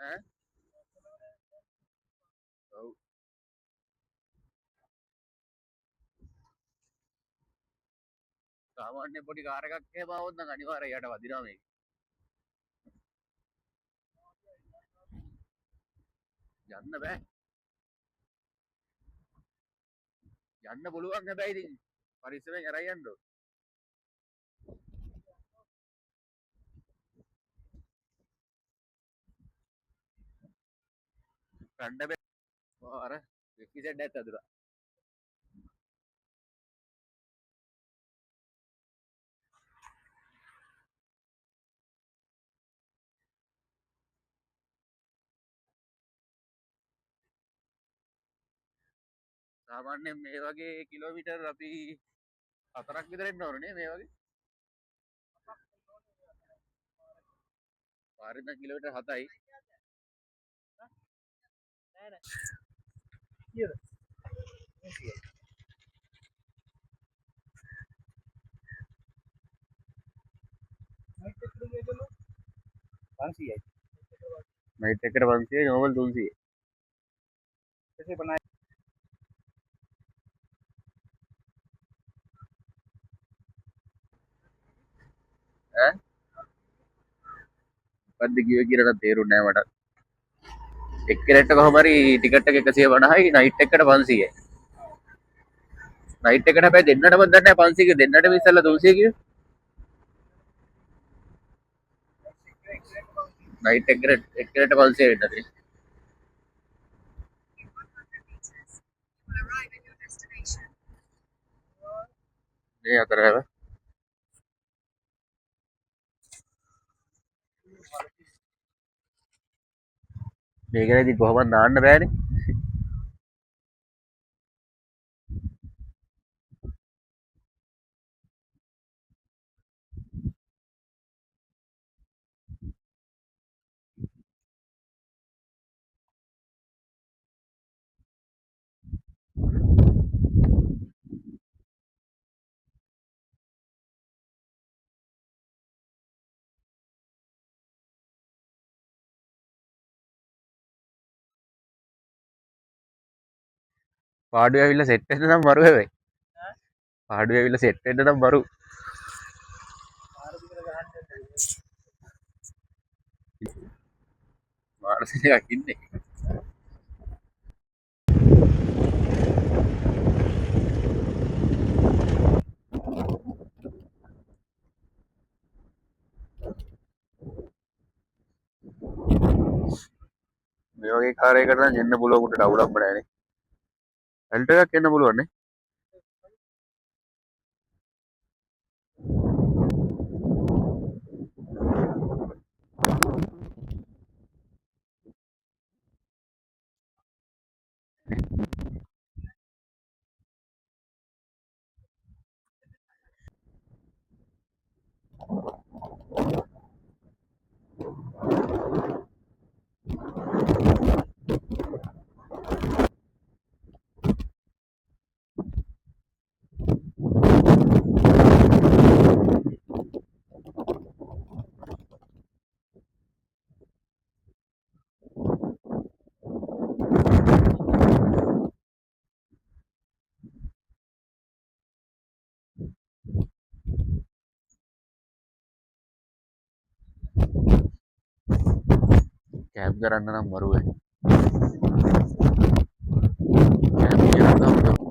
ඈ ඔව් සාමාන්‍ය පොඩි කාර් එකක් එහෙම આવොත් නම් අනිවාර්යයෙන් යට වදිනවා මේක. යන්න බෑ. යන්න පුළුවන් හැබැයි ඉතින් පරිස්සමෙන් අරන් යන්න ඕන. ගන්න බෑ. අර විකිසෙඩ් එකත් ඇදුලා. සාමාන්‍යයෙන් මේ වගේ කිලෝමීටර් අපි 4ක් විතර එන්න ඕනේ මේ වගේ. පාරෙන් නම් කිලෝමීටර් 7යි. නෑ නෑ. කීයද? 300යි. නයිට් එකට ගියදලු 500යි. නයිට් එකට 500යි නෝමල් 300යි. कैसे बनाए ඈ මොකද්ද කිව්වේ කියලා නම් තේරුන්නේ නැහැ මට. එක්කෙනෙක්ට කොහොම හරි ටිකට් එක 150යි නයිට් එකට 500යි. නයිට් එකට හැබැයි දෙන්නටම දන්නේ නැහැ 500 කිව්ව දෙන්නටම ඉස්සෙල්ලා 300 කිව්වේ. නයිට් එකට 500 වෙන්න ඇති. මේ අතර හැබැයි මේක නේද කොහොමද දාන්න බෑනේ. පාඩුවේ ඇවිල්ලා සෙට් වෙන්න නම් මරු හැබැයි. පාඩුවේ ඇවිල්ලා සෙට් වෙන්න නම් මරු. මානසික එකක් ඉන්නේ. මේ වගේ කාර් එකකට නම් එන්න පුළුවන් උන්ට ඩවුලක් බෑනේ. ඇල්ටෝ එකක් එන්න පුළුවන් නේ. කැබ් කරන්න නම් මරුවේ. කැබ් කරන්න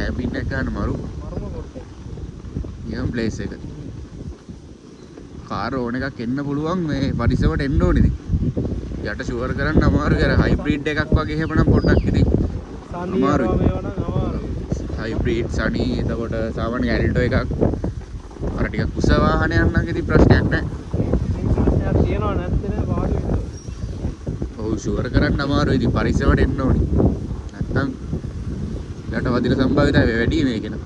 කැබින් එක ගන්න මරු මරම කොට්ටේ. නියම් ප්ලේස් එක. කාර් ඕන එකක් එන්න පුළුවන් මේ පරිසරයට එන්න ඕනේ ඉතින්. යට ෂුවර් කරන්න අමාරු කර හයිබ්‍රිඩ් එකක් වගේ එහෙමනම් පොඩ්ඩක් ඉතින් අමාරුයි. මේවා නම් අමාරුයි. හයිබ්‍රිඩ් සනී එතකොට සාමාන්‍ය ඇල්ටෝ එකක් අර ටිකක් කුස වාහනයක් නම් ඉතින් ප්‍රශ්නයක් නැහැ. ප්‍රශ්නයක් තියෙනවා නැත්නම් නෑ පාඩු වෙනවා. ඔව් ෂුවර් කරන්න අමාරුයි ඉතින් පරිසරයට එන්න ඕනේ. නැත්තම් යට වදින සම්භාවිතය වැඩි මේක න ะ.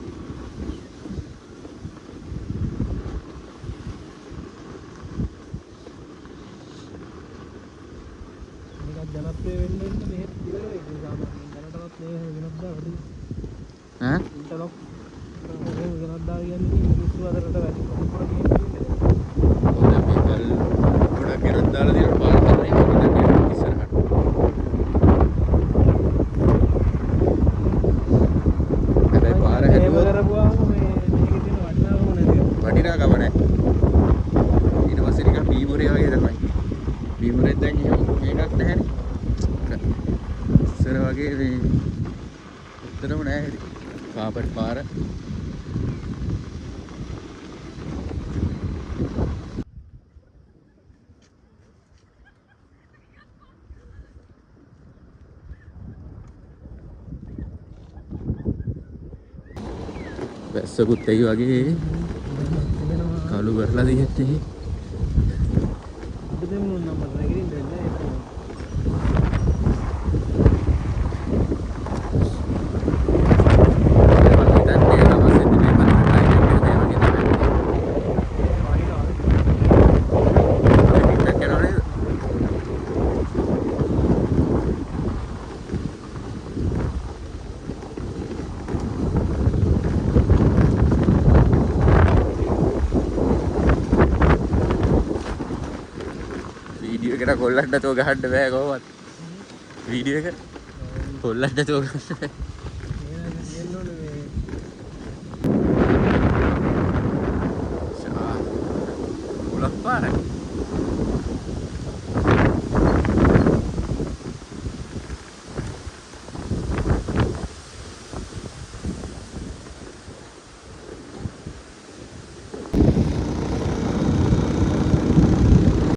මේක ජනප්‍රිය වෙන්න මෙහෙ ඉවර වෙයි. සාමාන්‍යයෙන් දැනටවත් මේ වෙනත් දා වැඩි. ඈ ඉන්ටර්ලොක් මේ වෙනත් දා කියන්නේ මිනිස්සු අතරට වැඩි කොහොමද කියන්නේ. දැන් මේ ගල් ගොඩක් ගෙනත් දාලා තියෙන පාර තමයි මම දැන් ඉස්සරහට. හැබැයි පාර හැදුවා කරපුවාම මේ මේකේ තියෙන වටිනාකම නැති වෙනවා. වටිනාකම නැහැ. ඊට පස්සේ නිකන් බීමුරේ වගේ තමයි. බීමුරේ දැන් එහෙම මේකක් නැහැනේ. ඉස්සර වගේ මේ උත්තරම නැහැ. කාපට් පාර වැස්සකුත් ඇයි වගේ කළු කරලා දෙන්නේ. දෙන්න නම් මම නැගිටින්න දෙන්නේ නැහැ. වීඩියෝ එකට කොල්ලන්ට තෝ ගහන්න බෑ කොහොමද? වීඩියෝ එක කොල්ලන්ට තෝ ගන්න බෑ.